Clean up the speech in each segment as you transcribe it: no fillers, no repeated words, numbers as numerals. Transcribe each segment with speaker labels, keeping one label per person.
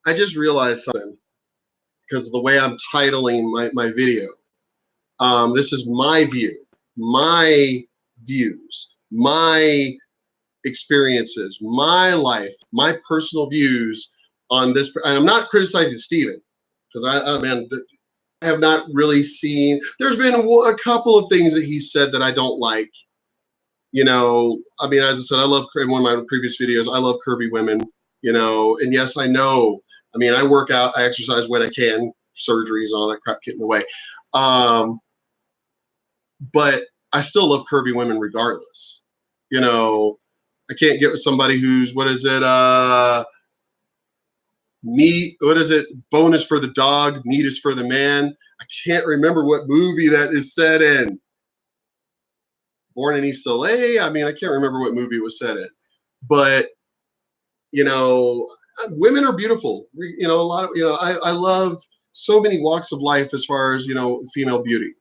Speaker 1: I just realized something because of the way I'm titling my video. This is my view, my views, my experiences, my life, my personal views on this. And I'm not criticizing Steven because I have not really seen. There's been a couple of things that he said that I don't like. You know, I mean, as I said, I love, in one of my previous videos, I love curvy women, you know, and yes, I know. I mean, I work out, I exercise when I can, surgeries, all that crap get in the way. But I still love curvy women regardless. You know, I can't get with somebody who's, what is it? Meat, what is it? Bone is for the dog, meat is for the man. I can't remember what movie that is set in. Born in East LA. I mean, I can't remember what movie it was set in, but you know, women are beautiful. You know, a lot of, you know, I love so many walks of life as far as, you know, female beauty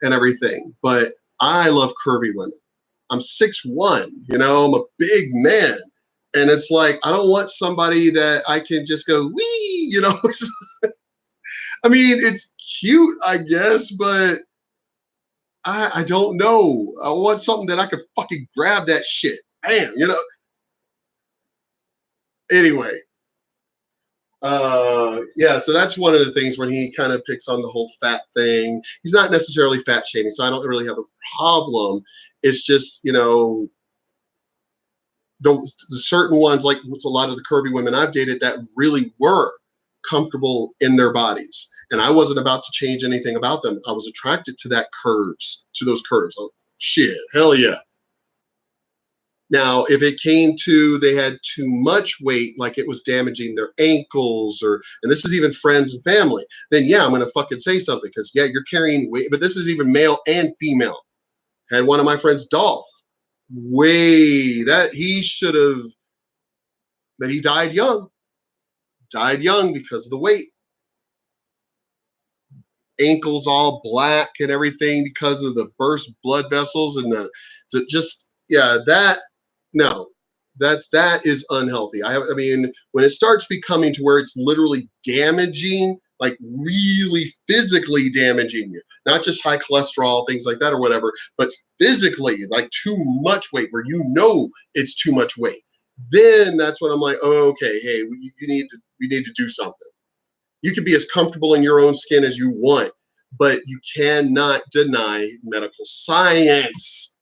Speaker 1: and everything, but I love curvy women. I'm 6'1", you know, I'm a big man. And it's like, I don't want somebody that I can just go, wee, you know. I mean, it's cute, I guess, but I don't know. I want something that I could fucking grab that shit. Bam, you know. Anyway, yeah, so that's one of the things when he kind of picks on the whole fat thing. He's not necessarily fat shaming, so I don't really have a problem. It's just, you know, the certain ones, like a lot of the curvy women I've dated that really were comfortable in their bodies. And I wasn't about to change anything about them. I was attracted to those curves. Oh, shit, hell yeah. Now, if it came to they had too much weight, like it was damaging their ankles, and this is even friends and family, then yeah, I'm going to fucking say something because, yeah, you're carrying weight. But this is even male and female. Had one of my friends, Dolph, that he should have, but he died young. Died young because of the weight. Ankles all black and everything because of the burst blood vessels and that is unhealthy. I mean, when it starts becoming to where it's literally damaging, like really physically damaging you, not just high cholesterol, things like that or whatever, but physically, like too much weight where you know it's too much weight, then that's when I'm like, oh, okay, hey, we need to do something. You can be as comfortable in your own skin as you want, but you cannot deny medical science.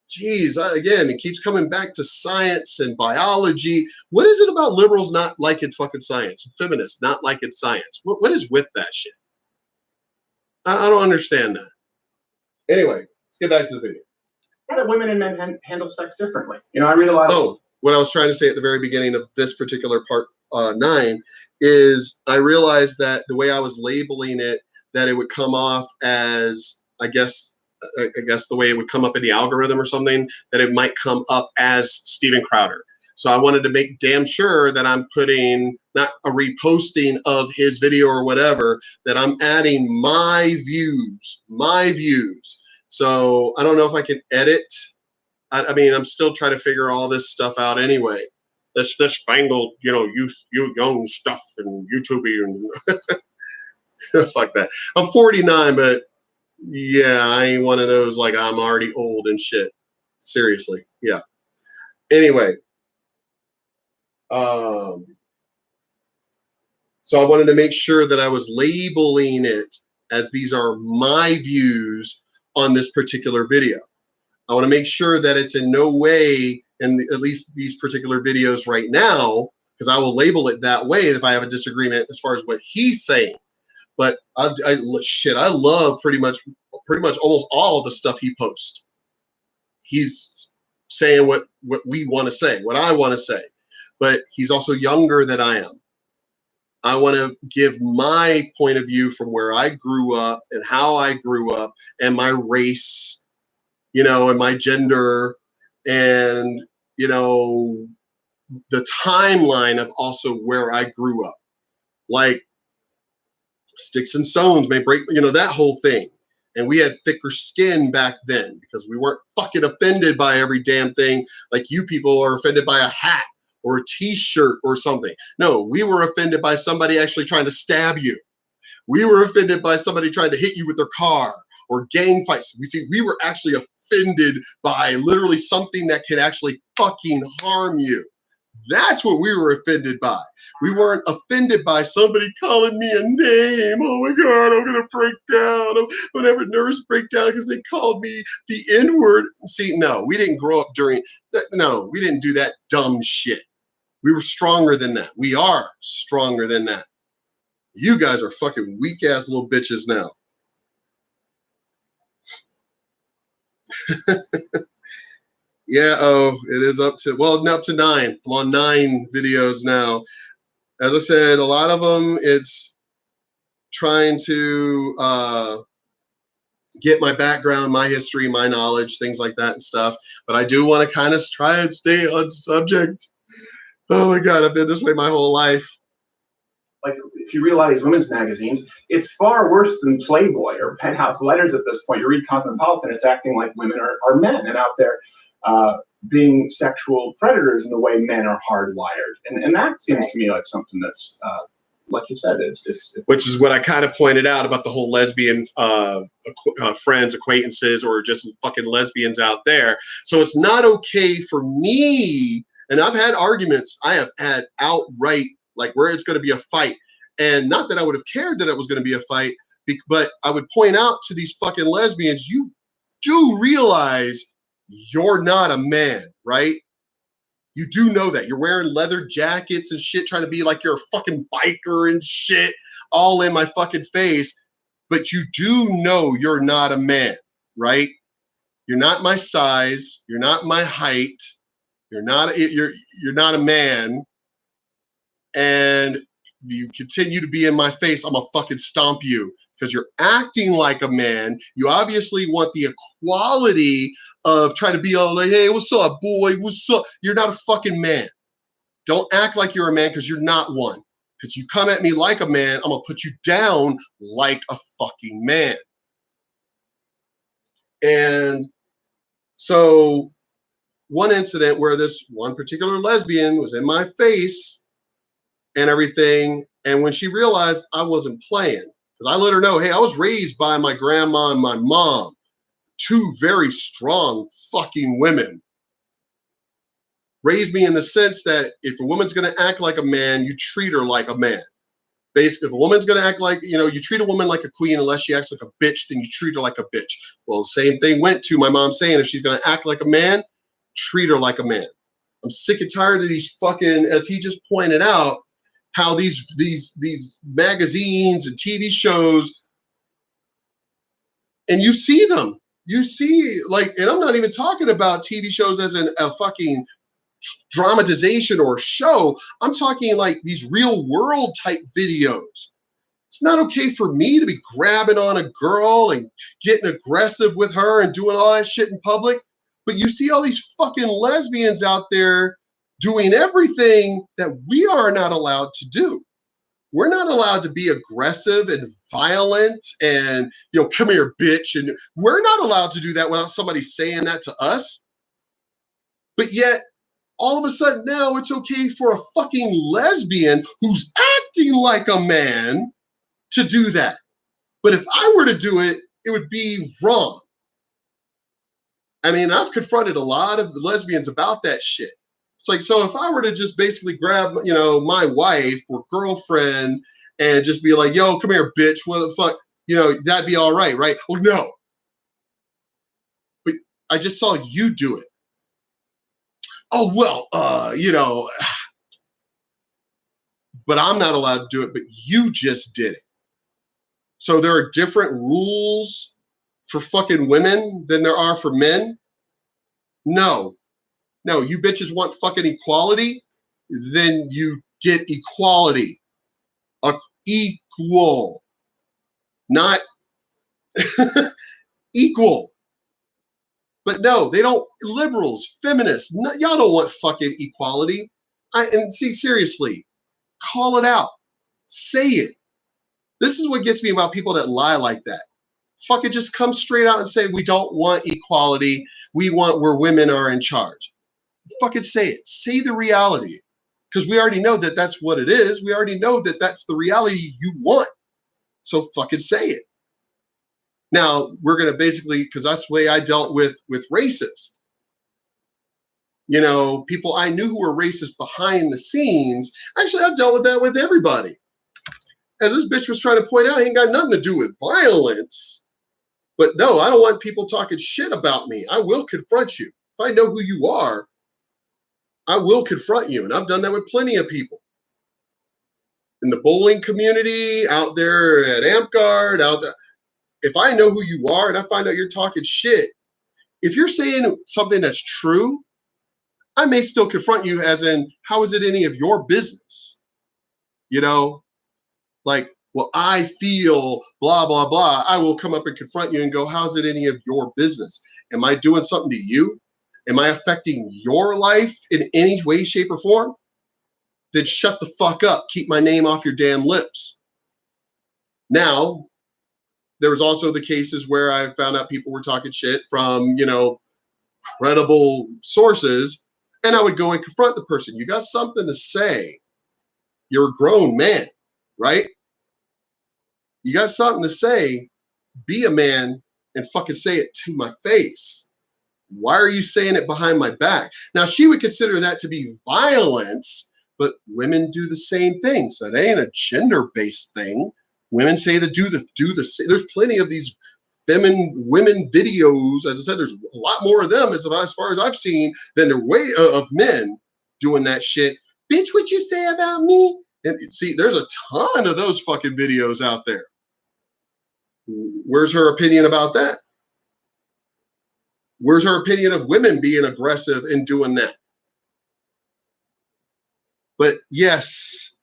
Speaker 1: Geez, again, it keeps coming back to science and biology. What is it about liberals not liking fucking science? Feminists not liking science? What is with that shit? I don't understand that. Anyway, let's get back to the video.
Speaker 2: That women and men handle sex differently. You know, I read a lot of...
Speaker 1: what I was trying to say at the very beginning of this particular part 9 is I realized that the way I was labeling it, that it would come off as, I guess the way it would come up in the algorithm or something, that it might come up as Steven Crowder. So I wanted to make damn sure that I'm putting not a reposting of his video or whatever, that I'm adding my views. So I don't know if I can edit. I mean, I'm still trying to figure all this stuff out anyway. This fangled, you know, you young stuff and YouTube and fuck that. I'm 49, but yeah, I ain't one of those like I'm already old and shit. Seriously, yeah. Anyway, so I wanted to make sure that I was labeling it as these are my views on this particular video. I want to make sure that it's in no way, in at least these particular videos right now, because I will label it that way if I have a disagreement as far as what he's saying. But I love pretty much almost all of the stuff he posts. He's saying what we want to say, what I want to say. But he's also younger than I am. I want to give my point of view from where I grew up and how I grew up and my race, you know, and my gender, and, you know, the timeline of also where I grew up. Like, sticks and stones may break, you know, that whole thing. And we had thicker skin back then because we weren't fucking offended by every damn thing like you people are offended by a hat or a t-shirt or something. No, we were offended by somebody actually trying to stab you. We were offended by somebody trying to hit you with their car or gang fights. We were actually offended by literally something that could actually fucking harm you. That's what we were offended by. We weren't offended by somebody calling me a name. Oh my God, I'm going to break down. I'm going to have a nervous breakdown because they called me the N-word. See, no, we didn't grow up during, no, we didn't do that dumb shit. We were stronger than that. We are stronger than that. You guys are fucking weak ass little bitches now. Yeah, oh, it is up to 9. I'm on 9 videos now. As I said, a lot of them, it's trying to get my background, my history, my knowledge, things like that and stuff. But I do want to kind of try and stay on subject. Oh my God, I've been this way my whole life.
Speaker 2: Like, if you read a lot of these women's magazines, it's far worse than Playboy or Penthouse Letters at this point. You read Cosmopolitan, it's acting like women are men and out there being sexual predators in the way men are hardwired. And that seems to me like something that's, like you said, it's
Speaker 1: which is what I kind of pointed out about the whole lesbian friends, acquaintances, or just fucking lesbians out there. So it's not okay for me, and I've had arguments, I have had outright, like where it's going to be a fight. And not that I would have cared that it was going to be a fight, but I would point out to these fucking lesbians, you do realize you're not a man, right? You do know that. You're wearing leather jackets and shit, trying to be like you're a fucking biker and shit, all in my fucking face. But you do know you're not a man, right? You're not my size. You're not my height. You're not a man. And you continue to be in my face, I'm gonna fucking stomp you because you're acting like a man. You obviously want the equality of trying to be all like, hey, what's up, boy? What's up? You're not a fucking man. Don't act like you're a man because you're not one. Because you come at me like a man, I'm gonna put you down like a fucking man. And so one incident where this one particular lesbian was in my face and everything. And when she realized I wasn't playing, because I let her know, hey, I was raised by my grandma and my mom, 2 very strong fucking women. Raised me in the sense that if a woman's going to act like a man, you treat her like a man. Basically, if a woman's going to act like, you treat a woman like a queen unless she acts like a bitch, then you treat her like a bitch. Well, the same thing went to my mom saying if she's going to act like a man, treat her like a man. I'm sick and tired of these fucking, as he just pointed out, how these magazines and TV shows, and you see them. You see, like, and I'm not even talking about TV shows as in a fucking dramatization or show. I'm talking like these real world type videos. It's not okay for me to be grabbing on a girl and getting aggressive with her and doing all that shit in public. But you see all these fucking lesbians out there doing everything that we are not allowed to do. We're not allowed to be aggressive and violent and, come here, bitch. And we're not allowed to do that without somebody saying that to us. But yet, all of a sudden now it's okay for a fucking lesbian who's acting like a man to do that. But if I were to do it, it would be wrong. I mean, I've confronted a lot of lesbians about that shit. It's like, so if I were to just basically grab, my wife or girlfriend and just be like, yo, come here, bitch, what the fuck, that'd be all right, right? Oh, no. But I just saw you do it. Oh, well, but I'm not allowed to do it, but you just did it. So there are different rules for fucking women than there are for men? No, you bitches want fucking equality? Then you get equality. Equal. Not equal. But no, they don't. Liberals, feminists, y'all don't want fucking equality. And see, seriously, call it out. Say it. This is what gets me about people that lie like that. Fucking just come straight out and say, we don't want equality. We want where women are in charge. Fucking say it. Say the reality. because we already know that that's what it is. We already know that that's the reality you want. So fucking say it. Now, we're going to basically, because that's the way I dealt with racist. You know, people I knew who were racist behind the scenes. Actually, I've dealt with that with everybody. As this bitch was trying to point out, it ain't got nothing to do with violence. But no, I don't want people talking shit about me. I will confront you. If I know who you are, I will confront you. And I've done that with plenty of people. In the bowling community, out there at AmpGuard, out there. If I know who you are and I find out you're talking shit, if you're saying something that's true, I may still confront you as in, how is it any of your business? You know, like, well, I feel blah, blah, blah. I will come up and confront you and go, how's it any of your business? Am I doing something to you? Am I affecting your life in any way, shape, or form? Then shut the fuck up. Keep my name off your damn lips. Now, there was also the cases where I found out people were talking shit from, you know, credible sources, and I would go and confront the person. You got something to say. You're a grown man, right? You got something to say. Be a man and fucking say it to my face. Why are you saying it behind my back? Now, she would consider that to be violence, but women do the same thing. So it ain't a gender-based thing. Women say to do the there's plenty of these women videos. As I said, there's a lot more of them as far as I've seen than the way of men doing that shit. Bitch, what you say about me? And see, there's a ton of those fucking videos out there. Where's her opinion about that? Where's her opinion of women being aggressive and doing that? But yes,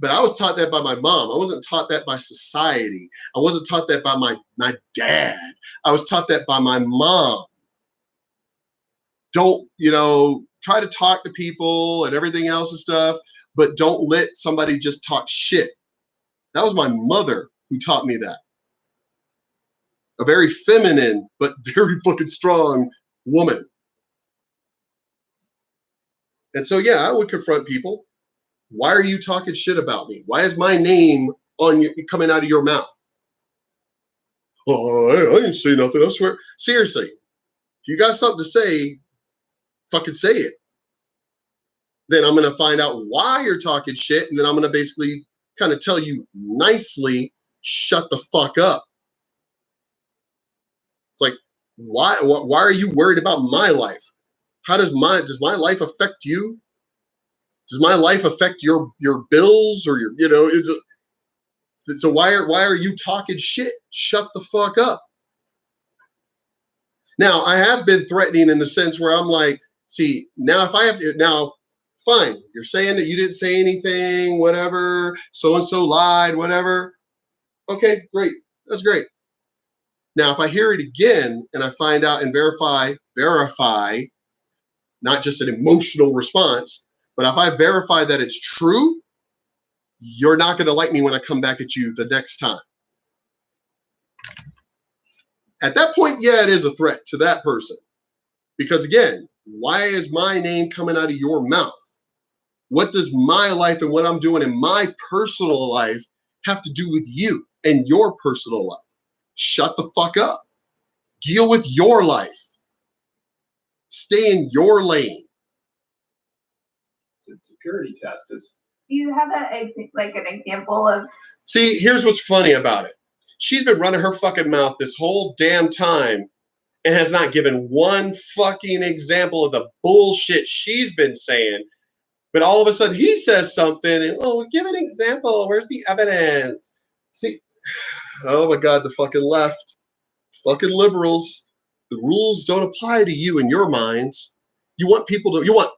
Speaker 1: but I was taught that by my mom. I wasn't taught that by society. I wasn't taught that by my dad. I was taught that by my mom. Don't, you know, try to talk to people and everything else and stuff, but don't let somebody just talk shit. That was my mother who taught me that. A very feminine, but very fucking strong woman. And so, yeah, I would confront people. Why are you talking shit about me? Why is my name on you coming out of your mouth? Oh, I didn't say nothing. I swear. Seriously, if you got something to say, fucking say it. Then I'm going to find out why you're talking shit. And then I'm going to basically kind of tell you nicely, shut the fuck up. It's like, why are you worried about my life? How does my life affect you? Does my life affect your bills or your, you know, so why are you talking shit? Shut the fuck up. Now, I have been threatening in the sense where I'm like, see, now if I have to, now, fine, you're saying that you didn't say anything, whatever, so-and-so lied, whatever. Okay, great. That's great. Now, if I hear it again and I find out and verify, not just an emotional response, but if I verify that it's true, you're not going to like me when I come back at you the next time. At that point, yeah, it is a threat to that person. Because again, why is my name coming out of your mouth? What does my life and what I'm doing in my personal life have to do with you and your personal life? Shut the fuck up. Deal with your life. Stay in your lane.
Speaker 2: It's a security test.
Speaker 3: Do you have an example of?
Speaker 1: See, here's what's funny about it. She's been running her fucking mouth this whole damn time and has not given one fucking example of the bullshit she's been saying. But all of a sudden he says something and, oh, give an example. Where's the evidence? See, oh my God, the fucking left. Fucking liberals. The rules don't apply to you in your minds. You want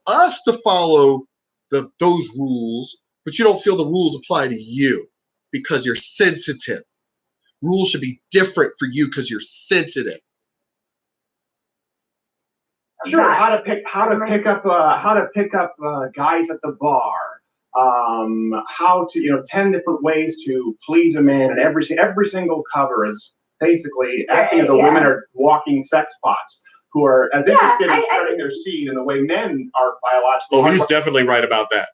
Speaker 1: us to follow those rules, but you don't feel the rules apply to you because you're sensitive. Rules should be different for you because you're sensitive.
Speaker 2: Sure, how to pick up guys at the bar. How to 10 different ways to please a man, and every single cover is basically acting as though women are walking sex pots who are as interested in
Speaker 3: I
Speaker 2: spreading their seed in the way men are biologically.
Speaker 1: Oh, he's definitely right about that.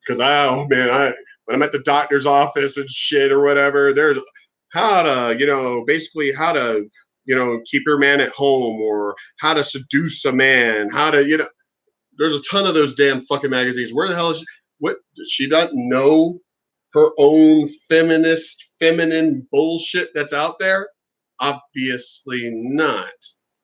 Speaker 1: Because when I'm at the doctor's office and shit or whatever, there's how to, basically how to, keep your man at home, or how to seduce a man, how to, there's a ton of those damn fucking magazines. Where the hell is she? What, does she not know her own feminine bullshit that's out there? Obviously not.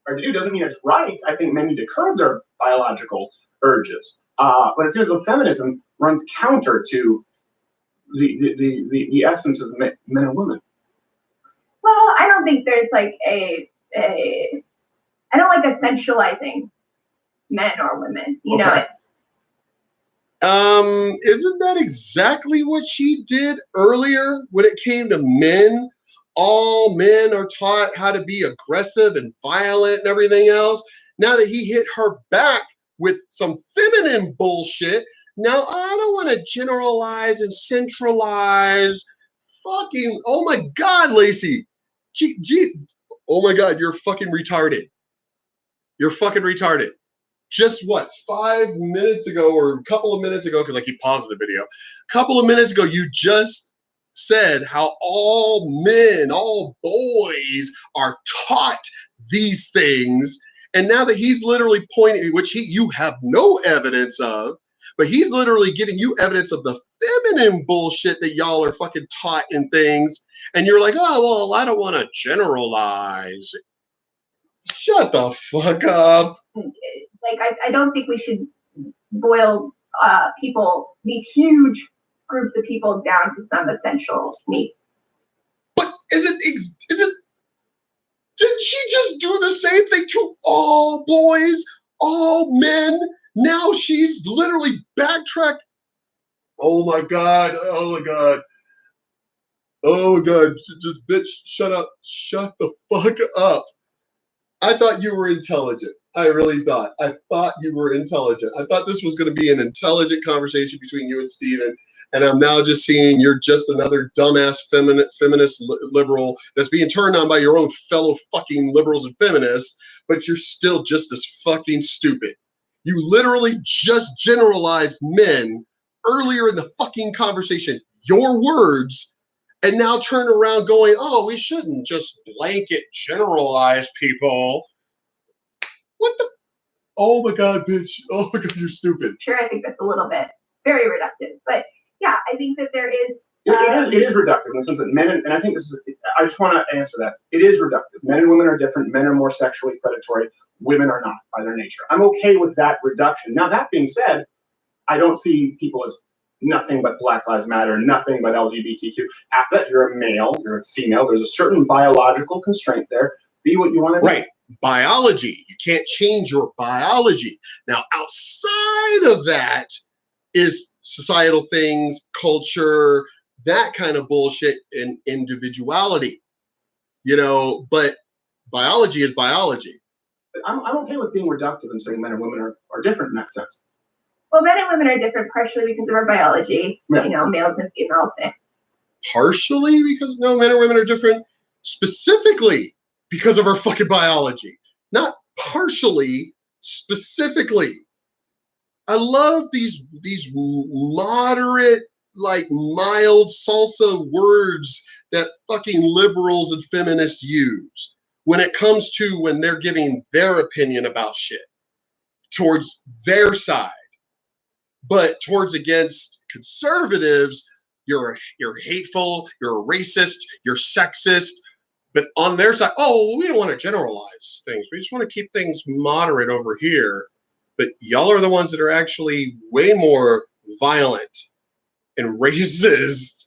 Speaker 2: Or do doesn't mean it's right. I think men need to curb their biological urges. But it seems that feminism runs counter to the essence of men and women.
Speaker 3: Well, I don't think there's like I don't like essentializing men or women. You know,
Speaker 1: isn't that exactly what she did earlier when it came to men? All men are taught how to be aggressive and violent and everything else. Now that he hit her back with some feminine bullshit, now I don't want to generalize and centralize. Fucking, oh my God, Laci. Gee, oh my God, you're fucking retarded. You're fucking retarded. Just what, 5 minutes ago, or a couple of minutes ago, because I keep pausing the video, a couple of minutes ago, you just said how all men, all boys are taught these things. And now that he's literally pointing, which you have no evidence of, but he's literally giving you evidence of the feminine bullshit that y'all are fucking taught in things. And you're like, oh, well, I don't want to generalize. Shut the fuck up.
Speaker 3: Like, I don't think we should boil people, these huge groups of people, down to some essential meat.
Speaker 1: But did she just do the same thing to all boys, all men? Now she's literally backtracked. Oh my God. Oh my God. Oh my God. Just bitch, shut up. Shut the fuck up. I thought you were intelligent. I really thought. I thought you were intelligent. I thought this was going to be an intelligent conversation between you and Steven. And I'm now just seeing you're just another dumbass feminist liberal that's being turned on by your own fellow fucking liberals and feminists, but you're still just as fucking stupid. You literally just generalized men earlier in the fucking conversation, your words, and now turn around going, oh, we shouldn't just blanket generalize people. What the? Oh my God, bitch. Oh my God, you're stupid.
Speaker 3: Sure, I think that's a little bit very reductive. But yeah, I think that there is.
Speaker 2: It is reductive in the sense that men, and I think this is, I just want to answer that. It is reductive. Men and women are different. Men are more sexually predatory. Women are not by their nature. I'm okay with that reduction. Now, that being said, I don't see people as nothing but Black Lives Matter, nothing but LGBTQ. After that, you're a male, you're a female. There's a certain biological constraint there. Be what you want to be.
Speaker 1: Right. Biology. You can't change your biology. Now, outside of that is societal things, culture, that kind of bullshit, and individuality. But biology is biology.
Speaker 2: I'm okay with being reductive and saying men and women are different in that sense.
Speaker 3: Well, men and women are different partially because of our biology,
Speaker 2: yeah.
Speaker 3: Males and females.
Speaker 1: Partially because men and women are different, specifically because of our fucking biology, not partially, specifically. I love these moderate, like mild salsa words that fucking liberals and feminists use when it comes to when they're giving their opinion about shit towards their side. But towards against conservatives, you're hateful, you're a racist, you're sexist. But on their side, oh, we don't want to generalize things. We just want to keep things moderate over here. But y'all are the ones that are actually way more violent and racist.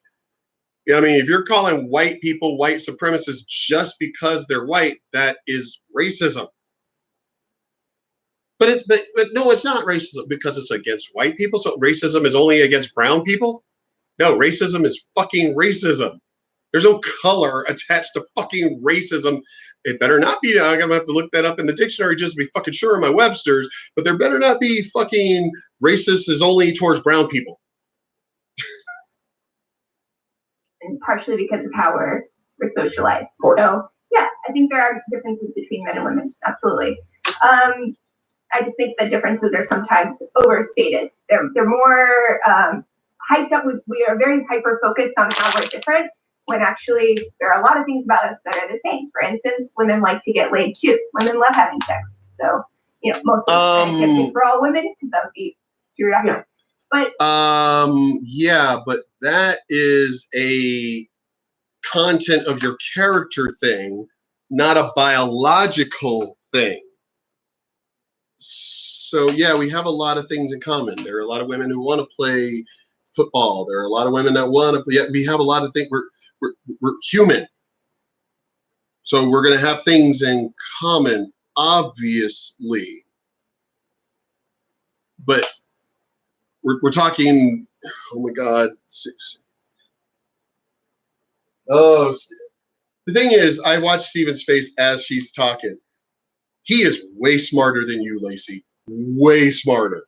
Speaker 1: I mean, if you're calling white people white supremacists just because they're white, that is racism. But no, it's not racism because it's against white people. So racism is only against brown people? No, racism is fucking racism. There's no color attached to fucking racism. It better not be. I'm gonna have to look that up in the dictionary just to be fucking sure of my Webster's. But there better not be fucking racist is only towards brown people.
Speaker 3: And partially because of how we're socialized. So yeah, I think there are differences between men and women. Absolutely. I just think the differences are sometimes overstated. They're more hyped up. We are very hyper focused on how we're different, when actually there are a lot of things about us that are the same. For instance, women like to get laid too. Women love having sex. So, most of the can't speak for all women, because that would be too accurate. But
Speaker 1: yeah, but that is a content of your character thing, not a biological thing. So yeah, we have a lot of things in common. There are a lot of women who want to play football. There are a lot of women that want to. Yet we have a lot of things. We're human, so we're going to have things in common, obviously. But we're talking. Oh my God! Oh, the thing is, I watch Steven's face as she's talking. He is way smarter than you, Laci. Way smarter.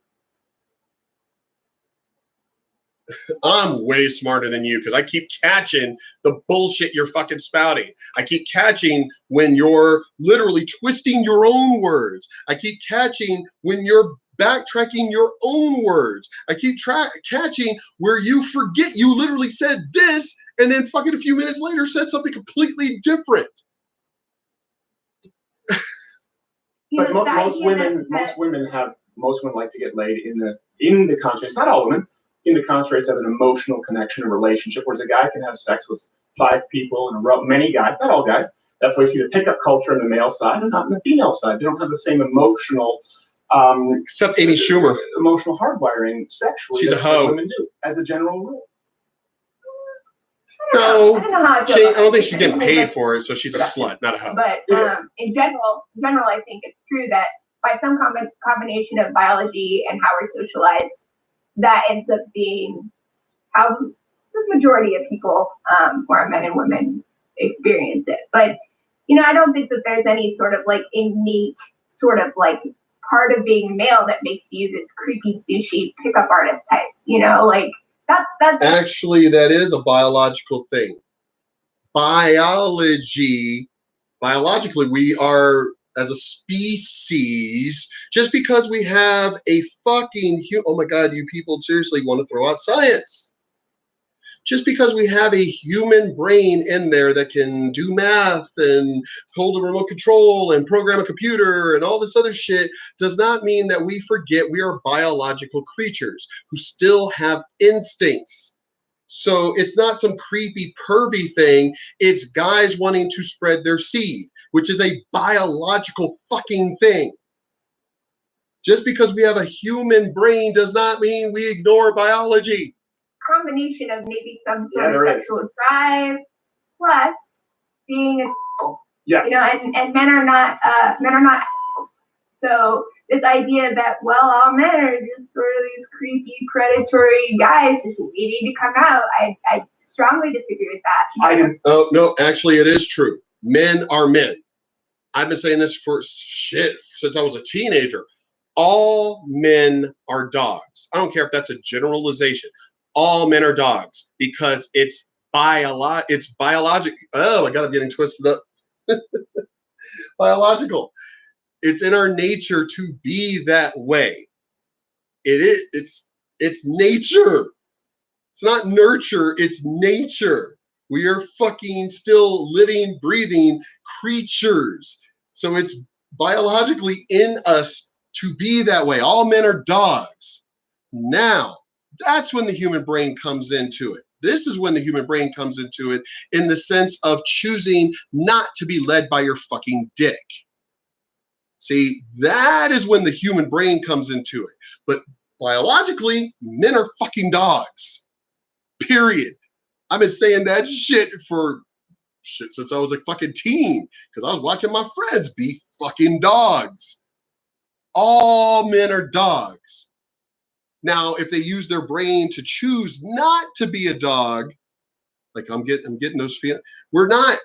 Speaker 1: I'm way smarter than you because I keep catching the bullshit you're fucking spouting. I keep catching when you're literally twisting your own words. I keep catching when you're backtracking your own words. I keep catching where you forget you literally said this and then fucking a few minutes later said something completely different.
Speaker 2: But most women like to get laid in the context. Not all women. In the constraints of an emotional connection, a relationship, whereas a guy can have sex with 5 people in a row, many guys, not all guys. That's why you see the pickup culture on the male side and not on the female side. They don't have the same emotional,
Speaker 1: except Amy Schumer,
Speaker 2: emotional hardwiring sexually.
Speaker 1: She's a hoe.
Speaker 2: Women do, as a general rule.
Speaker 1: No, I don't think she's getting paid for it, so she's a slut, not a hoe.
Speaker 3: But in general, I think it's true that by some combination of biology and how we're socialized, that ends up being how the majority of people, who are men and women, experience it. But, I don't think that there's any sort of like innate sort of like part of being male that makes you this creepy, douchey pickup artist type, like that's
Speaker 1: actually, that is a biological thing. Biologically, we are, as a species, just because we have a fucking oh my God, you people seriously want to throw out science. Just because we have a human brain in there that can do math and hold a remote control and program a computer and all this other shit does not mean that we forget we are biological creatures who still have instincts. So it's not some creepy, pervy thing. It's guys wanting to spread their seed, which is a biological fucking thing. Just because we have a human brain does not mean we ignore biology.
Speaker 3: Combination of maybe some sort of sexual drive plus being a
Speaker 2: yes.
Speaker 3: And men are not so this idea that all men are just sort of these creepy predatory guys just waiting to come out, I strongly disagree with that.
Speaker 2: I do.
Speaker 1: Oh no, actually it is true. Men are men. I've been saying this for since I was a teenager. All men are dogs. I don't care if that's a generalization. All men are dogs because it's biological. Oh my God, I'm getting twisted up. Biological. It's in our nature to be that way. It's nature. It's not nurture, it's nature. We are fucking still living, breathing creatures. So it's biologically in us to be that way. All men are dogs. Now, that's when the human brain comes into it. This is when the human brain comes into it in the sense of choosing not to be led by your fucking dick. See, that is when the human brain comes into it. But biologically, men are fucking dogs. Period. I've been saying that shit since I was a fucking teen because I was watching my friends be fucking dogs. All men are dogs. Now, if they use their brain to choose not to be a dog, like I'm getting those feelings. We're not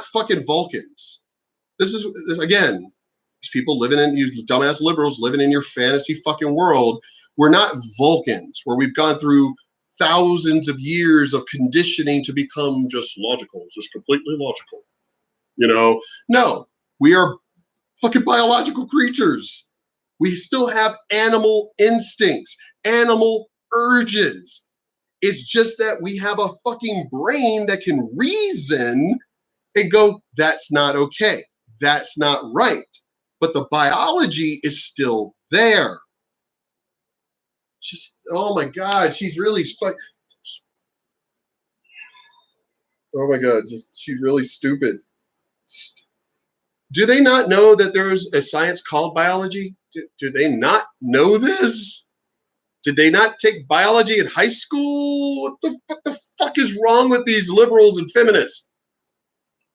Speaker 1: fucking Vulcans. This is again, these people living in, you dumbass liberals living in your fantasy fucking world. We're not Vulcans where we've gone through thousands of years of conditioning to become just logical, just completely logical. No, we are fucking biological creatures. We still have animal instincts, animal urges. It's just that we have a fucking brain that can reason and go, that's not okay. That's not right. But the biology is still there. Just, oh my God, she's really, oh my God, she's really stupid. Do they not know that there's a science called biology? Do they not know this? Did they not take biology in high school? What the fuck is wrong with these liberals and feminists?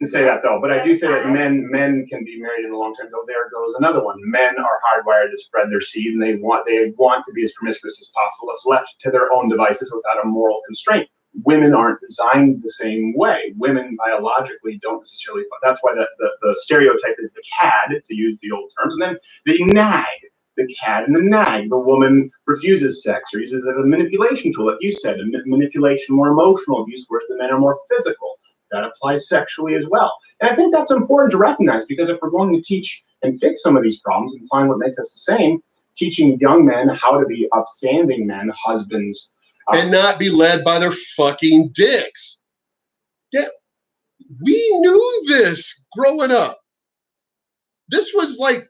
Speaker 2: To say that though, but I do say that men can be married in the long term. Though there goes another one. Men are hardwired to spread their seed, and they want to be as promiscuous as possible. If left to their own devices without a moral constraint. Women aren't designed the same way. Women biologically don't necessarily. That's why the stereotype is the cad, to use the old terms, and then the nag. The cad and the nag. The woman refuses sex or uses it as a manipulation tool, like you said, manipulation, more emotional abuse, whereas the men are more physical. That applies sexually as well. And I think that's important to recognize, because if we're going to teach and fix some of these problems and find what makes us the same, teaching young men how to be upstanding men, husbands,
Speaker 1: and not be led by their fucking dicks. Yeah, we knew this growing up. This was like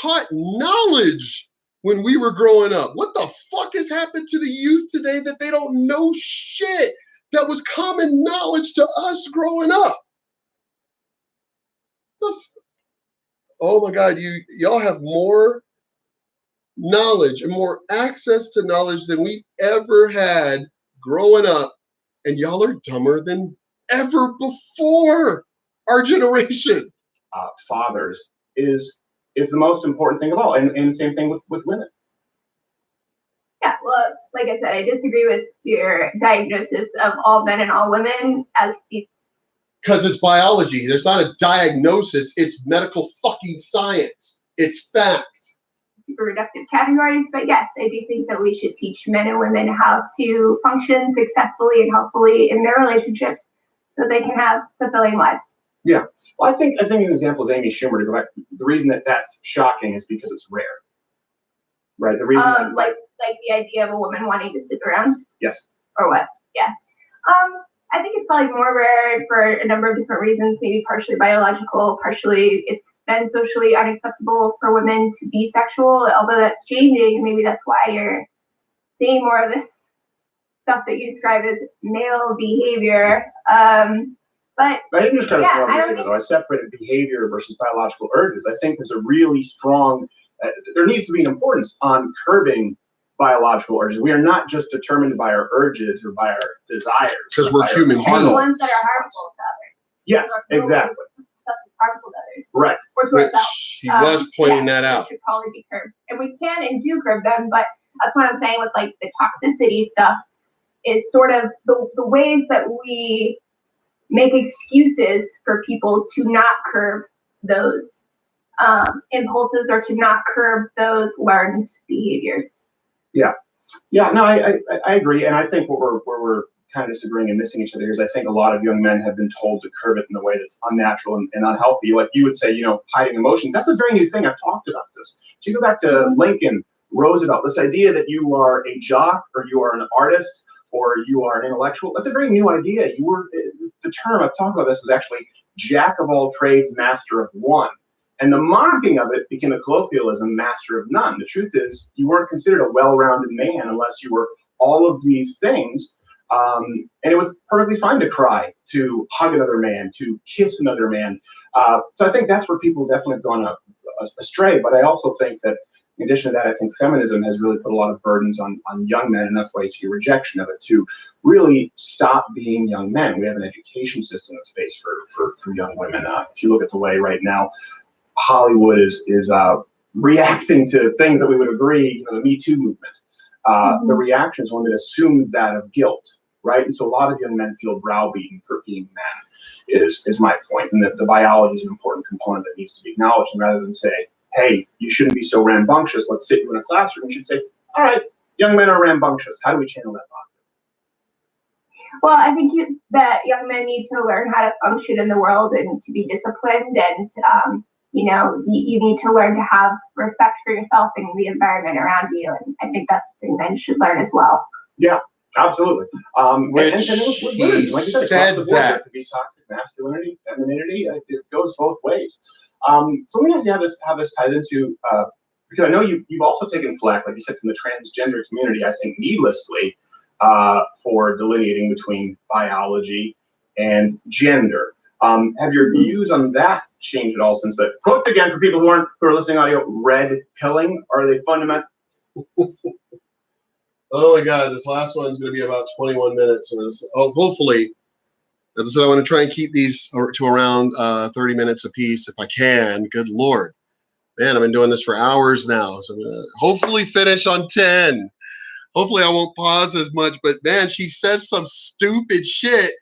Speaker 1: taught knowledge when we were growing up. What the fuck has happened to the youth today that they don't know shit that was common knowledge to us growing up? Oh my God, y'all have more knowledge and more access to knowledge than we ever had growing up, and y'all are dumber than ever before our generation.
Speaker 2: Fathers is the most important thing of all, and same thing with women.
Speaker 3: Yeah, well, like I said, I disagree with your diagnosis of all men and all women as
Speaker 1: because it's biology. There's not a diagnosis. It's medical fucking science. It's fact.
Speaker 3: Super reductive categories, but yes, I do think that we should teach men and women how to function successfully and healthfully in their relationships so they can have fulfilling lives.
Speaker 2: Yeah, well, I think an example is Amy Schumer. To go back, the reason that's shocking is because it's rare, right? The reason
Speaker 3: like the idea of a woman wanting to sit around.
Speaker 2: Yes.
Speaker 3: Or what? Yeah. I think it's probably more rare for a number of different reasons, maybe partially biological, partially it's been socially unacceptable for women to be sexual, although that's changing, and maybe that's why you're seeing more of this stuff that you describe as male behavior. But
Speaker 2: I didn't describe it as male behavior, though. I separated behavior versus biological urges. I think there's a really strong, there needs to be an importance on curbing biological urges. We are not just determined by our urges or by our desires.
Speaker 1: Because we're human beings.
Speaker 3: The ones that are harmful to others.
Speaker 2: Yes, exactly.
Speaker 3: Stuff that's harmful to others.
Speaker 2: Right.
Speaker 3: Or to ourselves.
Speaker 1: He was pointing that out.
Speaker 3: Should probably be curbed. And we can and do curb them, but that's what I'm saying with like the toxicity stuff is sort of the ways that we make excuses for people to not curb those impulses or to not curb those learned behaviors.
Speaker 2: Yeah, no, I agree, and I think where we're kind of disagreeing and missing each other is I think a lot of young men have been told to curb it in a way that's unnatural and unhealthy. Like you would say, hiding emotions. That's a very new thing. I've talked about this. So you go back to Lincoln, Roosevelt, this idea that you are a jock or you are an artist or you are an intellectual. That's a very new idea. The term I've talked about this was actually jack of all trades, master of one. And the mocking of it became a colloquialism, master of none. The truth is, you weren't considered a well-rounded man unless you were all of these things. And it was perfectly fine to cry, to hug another man, to kiss another man. So I think that's where people definitely have gone astray. But I also think that, in addition to that, I think feminism has really put a lot of burdens on young men, and that's why you see a rejection of it, to really stop being young men. We have an education system that's based for young women. If you look at the way right now, Hollywood is reacting to things that we would agree, the Me Too movement. The reaction is one that assumes that of guilt, right? And so a lot of young men feel browbeaten for being men, is my point. And the biology is an important component that needs to be acknowledged. And rather than say, hey, you shouldn't be so rambunctious, let's sit you in a classroom, you should say, all right, young men are rambunctious. How do we channel that thought?
Speaker 3: Well, I think that young men need to learn how to function in the world and to be disciplined and you need to learn to have respect for yourself and the environment around you. And I think that's something men should learn as well.
Speaker 2: Yeah, absolutely.
Speaker 1: Which
Speaker 2: and with women, like you said, across the board, there could be toxic masculinity, femininity. It goes both ways. So let me ask you how this ties into, because I know you've also taken flack, like you said, from the transgender community, I think needlessly, for delineating between biology and gender. Have your views on that changed at all since the quotes, again, for people who are listening audio, red pilling? Are they fundamental?
Speaker 1: Oh my God, this last one's going to be about 21 minutes. Hopefully, as I said, I want to try and keep these to around 30 minutes apiece if I can. Good Lord. Man, I've been doing this for hours now. So I'm going to hopefully finish on 10. Hopefully I won't pause as much. But man, she says some stupid shit.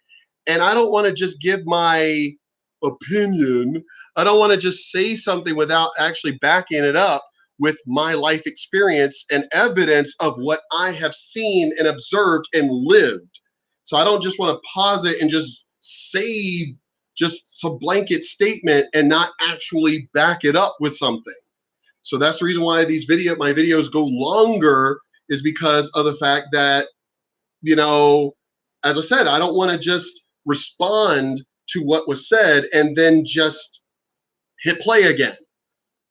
Speaker 1: And I don't want to just give my opinion. I don't want to just say something without actually backing it up with my life experience and evidence of what I have seen and observed and lived. So I don't just want to pause it and just say just some blanket statement and not actually back it up with something. So that's the reason why my videos go longer, is because of the fact that, as I said, I don't want to just respond to what was said and then just hit play again.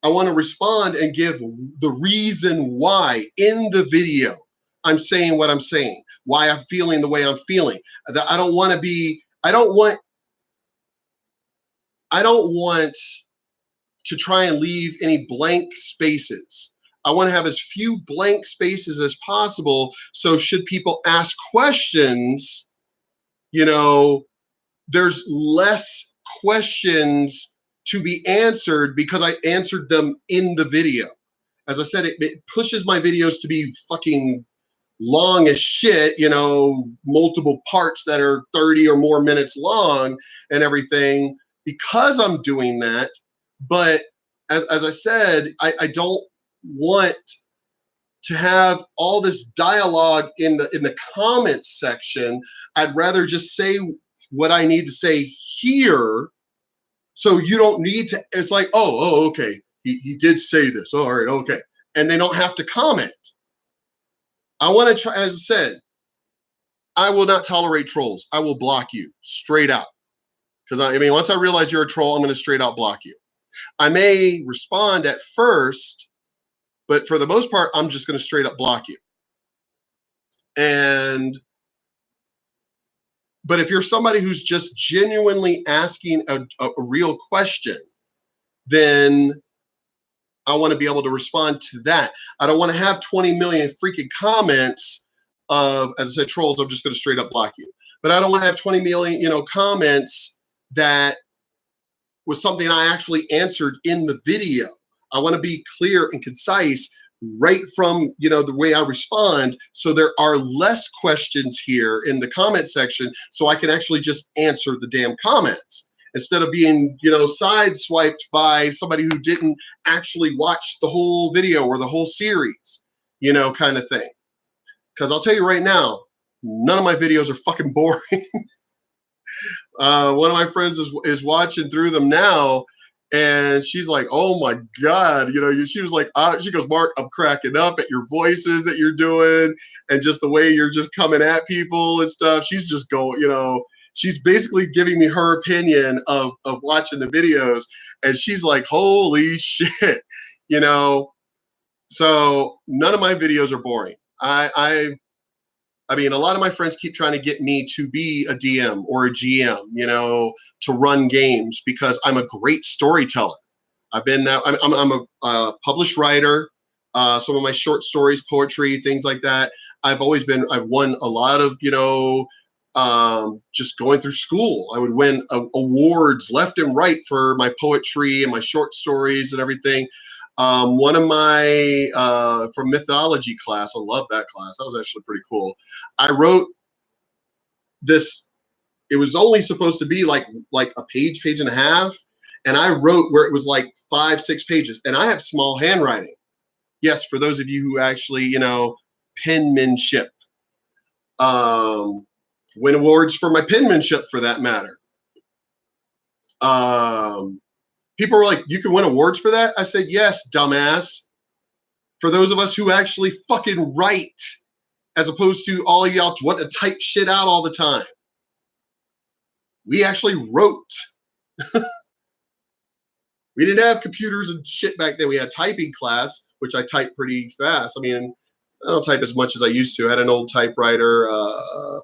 Speaker 1: I want to respond and give the reason why in the video I'm saying what I'm saying, why I'm feeling the way I'm feeling. I don't want to try and leave any blank spaces. I want to have as few blank spaces as possible. So should people ask questions, there's less questions to be answered because I answered them in the video. As I said, it pushes my videos to be fucking long as shit, multiple parts that are 30 or more minutes long and everything, because I'm doing that. But as I said, I don't want to have all this dialogue in the comments section. I'd rather just say what I need to say here, so you don't need to. It's like, oh, okay, he did say this. All right, okay, and they don't have to comment. I want to try, as I said, I will not tolerate trolls. I will block you straight out. Because once I realize you're a troll, I'm going to straight out block you. I may respond at first, but for the most part, I'm just going to straight up block you. But if you're somebody who's just genuinely asking a real question, then I want to be able to respond to that. I don't want to have 20 million freaking comments of, as I said, trolls. I'm just going to straight up block you. But I don't want to have 20 million, comments that was something I actually answered in the video. I want to be clear and concise right from, the way I respond. So there are less questions here in the comment section, so I can actually just answer the damn comments instead of being, sideswiped by somebody who didn't actually watch the whole video or the whole series, kind of thing. Because I'll tell you right now, none of my videos are fucking boring. One of my friends is watching through them now, and she's like, "Oh my God!" She was like, she goes, "Mark, I'm cracking up at your voices that you're doing, and just the way you're just coming at people and stuff." She's just going, she's basically giving me her opinion of watching the videos, and she's like, "Holy shit," So none of my videos are boring. A lot of my friends keep trying to get me to be a DM or a GM, to run games, because I'm a great storyteller. I've been that. I'm a published writer. Some of my short stories, poetry, things like that. I've won a lot of, just going through school. I would win awards left and right for my poetry and my short stories and everything. One of my, from mythology class, I love that class. That was actually pretty cool. I wrote this, it was only supposed to be like a page and a half. And I wrote where it was like 5-6 pages, and I have small handwriting. Yes, for those of you who actually, penmanship. Win awards for my penmanship, for that matter. People were like, you can win awards for that? I said, yes, dumbass. For those of us who actually fucking write, as opposed to all of y'all want to type shit out all the time. We actually wrote. We didn't have computers and shit back then. We had typing class, which I typed pretty fast. I mean, I don't type as much as I used to. I had an old typewriter,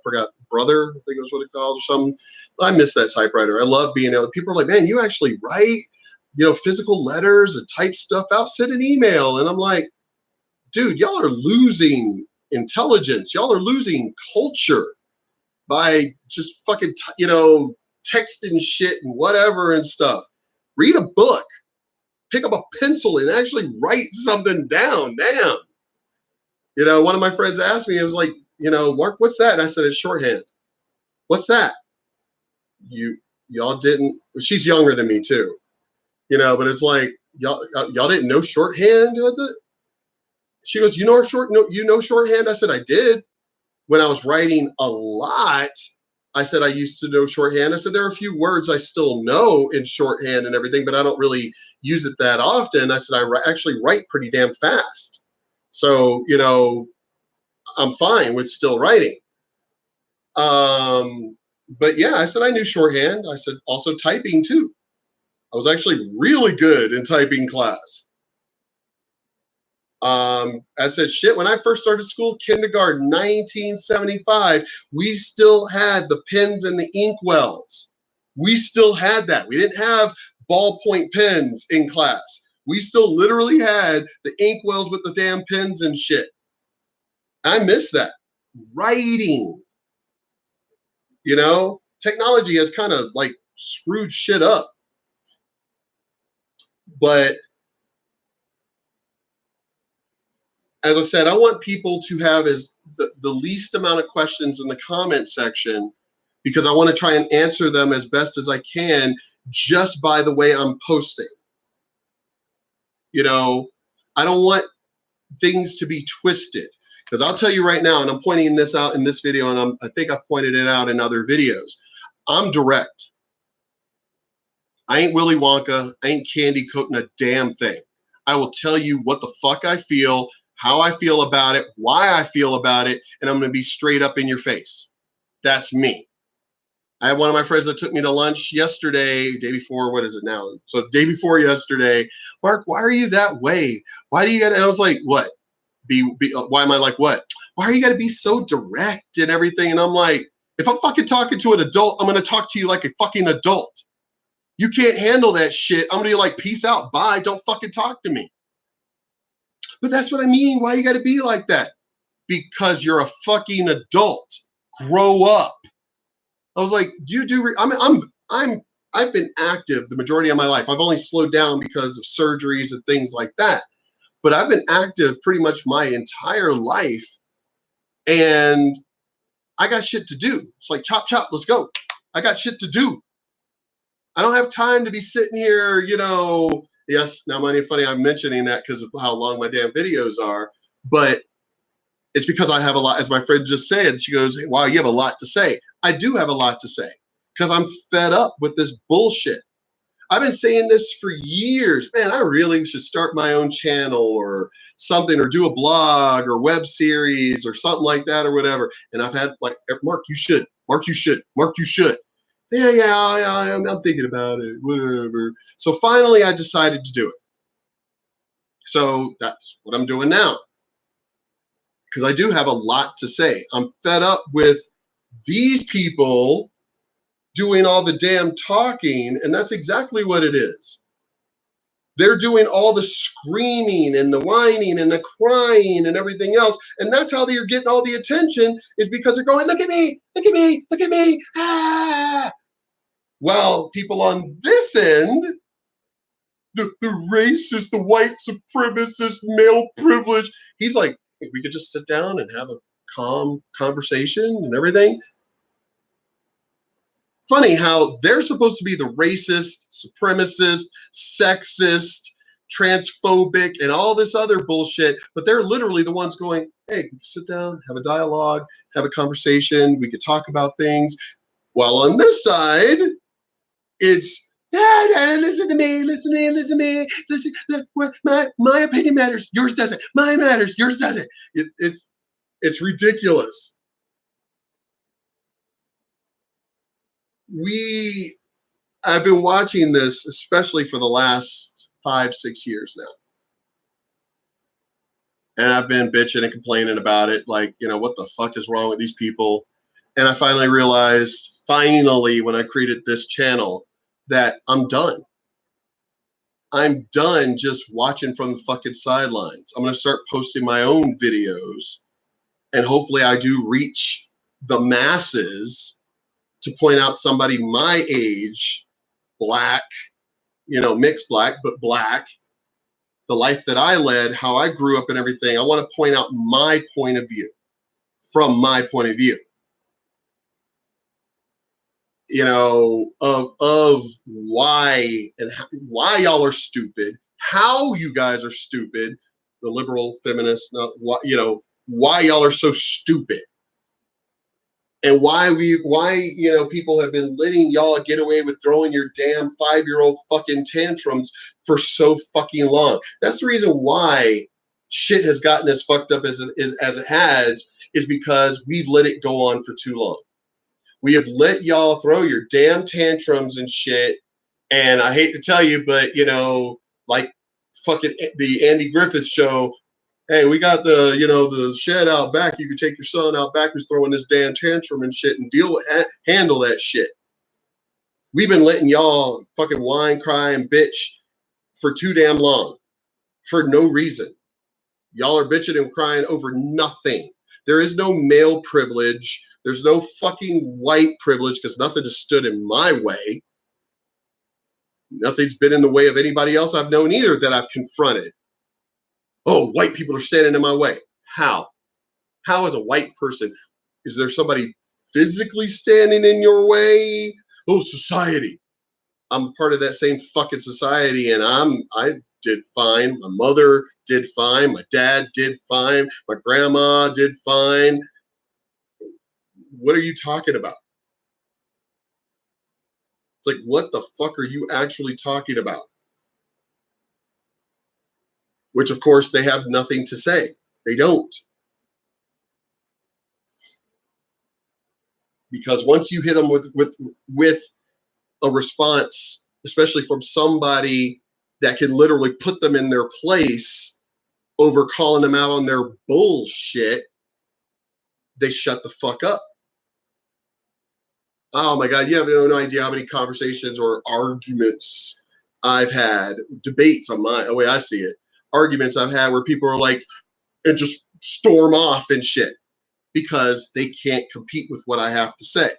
Speaker 1: forgot, Brother, I think it was what it called or something. I miss that typewriter. I love being able, people are like, man, you actually write, physical letters and type stuff out, send an email. And I'm like, dude, y'all are losing intelligence. Y'all are losing culture by just fucking, texting shit and whatever and stuff. Read a book, pick up a pencil and actually write something down. Damn. One of my friends asked me, it was like, Mark, what's that? And I said, it's shorthand. What's that? Y'all didn't, she's younger than me too, but it's like, y'all didn't know shorthand? She goes, you know shorthand? I said, I did. When I was writing a lot, I said, I used to know shorthand. I said, there are a few words I still know in shorthand and everything, but I don't really use it that often. I said, I actually write pretty damn fast. So, I'm fine with still writing. But yeah, I said, I knew shorthand. I said, also typing too. I was actually really good in typing class. I said, shit, when I first started school, kindergarten, 1975, we still had the pens and the inkwells. We still had that. We didn't have ballpoint pens in class. We still literally had the inkwells with the damn pens and shit. I miss that. Writing. Technology has kind of like screwed shit up. But as I said, I want people to have as the least amount of questions in the comment section, because I want to try and answer them as best as I can just by the way I'm posting. I don't want things to be twisted, because I'll tell you right now, and I'm pointing this out in this video, and I think I've pointed it out in other videos. I'm direct. I ain't Willy Wonka. I ain't candy coating a damn thing. I will tell you what the fuck I feel, how I feel about it, why I feel about it, and I'm going to be straight up in your face. That's me. I had one of my friends that took me to lunch yesterday, day before, what is it now? So the day before yesterday, Mark, why are you that way? Why do you get, and I was like, what? Why am I like, what? Why are you got to be so direct and everything? And I'm like, if I'm fucking talking to an adult, I'm going to talk to you like a fucking adult. You can't handle that shit. I'm going to be like, peace out, bye, don't fucking talk to me. But that's what I mean. Why you got to be like that? Because you're a fucking adult. Grow up. I was like, I've been active the majority of my life. I've only slowed down because of surgeries and things like that. But I've been active pretty much my entire life. And I got shit to do. It's like, chop, chop, let's go. I got shit to do. I don't have time to be sitting here, yes, now funny I'm mentioning that because of how long my damn videos are, but it's because I have a lot, as my friend just said, she goes, wow, you have a lot to say. I do have a lot to say because I'm fed up with this bullshit. I've been saying this for years. Man, I really should start my own channel or something, or do a blog or web series or something like that or whatever. And I've had like, Mark, you should. Mark, you should. Mark, you should. Yeah, I'm thinking about it, whatever. So finally I decided to do it. So that's what I'm doing now. Because I do have a lot to say. I'm fed up with these people doing all the damn talking, and that's exactly what it is. They're doing all the screaming and the whining and the crying and everything else, and that's how they're getting all the attention, is because they're going, look at me, look at me, look at me, ah! Well, people on this end, the racist, the white supremacist, male privilege, he's like, if we could just sit down and have a calm conversation and everything. Funny how they're supposed to be the racist, supremacist, sexist, transphobic, and all this other bullshit, but they're literally the ones going, hey, sit down, have a dialogue, have a conversation, we could talk about things. While on this side, it's Yeah, listen to me, listen to me, listen to me. Listen, my opinion matters. Yours doesn't. Mine matters. Yours doesn't. It's ridiculous. I've been watching this, especially for the last 5-6 years now. And I've been bitching and complaining about it. Like, what the fuck is wrong with these people? And I finally realized, when I created this channel, that I'm done. I'm done just watching from the fucking sidelines. I'm going to start posting my own videos. And hopefully I do reach the masses to point out somebody my age, black, mixed black, but black, the life that I led, how I grew up and everything. I want to point out my point of view, from my point of view, of why and why y'all are stupid, how you guys are stupid, the liberal feminists, why y'all are so stupid. And why people have been letting y'all get away with throwing your damn 5-year-old fucking tantrums for so fucking long. That's the reason why shit has gotten as fucked up as it has, is because we've let it go on for too long. We have let y'all throw your damn tantrums and shit. And I hate to tell you, but like fucking the Andy Griffith show, hey, we got the shed out back. You can take your son out back who's throwing this damn tantrum and shit and handle that shit. We've been letting y'all fucking whine, cry, and bitch for too damn long for no reason. Y'all are bitching and crying over nothing. There is no male privilege. There's no fucking white privilege, because nothing has stood in my way. Nothing's been in the way of anybody else I've known either that I've confronted. Oh, white people are standing in my way. How? How, as a white person, is there somebody physically standing in your way? Oh, society. I'm part of that same fucking society, and I did fine. My mother did fine. My dad did fine. My grandma did fine. What are you talking about? It's like, what the fuck are you actually talking about? Which, of course, they have nothing to say. They don't. Because once you hit them with a response, especially from somebody that can literally put them in their place over calling them out on their bullshit, they shut the fuck up. Oh my God, you have no idea how many conversations or arguments I've had, debates on the way I see it, arguments I've had where people are like, and just storm off and shit because they can't compete with what I have to say.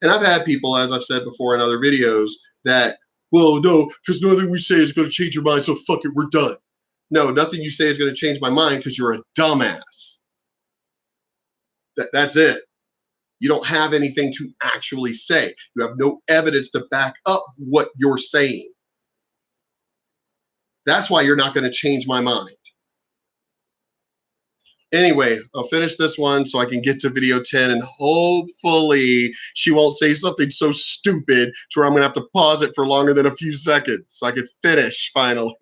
Speaker 1: And I've had people, as I've said before in other videos, that, well, no, because nothing we say is going to change your mind, so fuck it, we're done. No, nothing you say is going to change my mind because you're a dumbass. That's it. You don't have anything to actually say. You have no evidence to back up what you're saying. That's why you're not going to change my mind. Anyway, I'll finish this one so I can get to video 10, and hopefully she won't say something so stupid to where I'm going to have to pause it for longer than a few seconds so I can finish finally.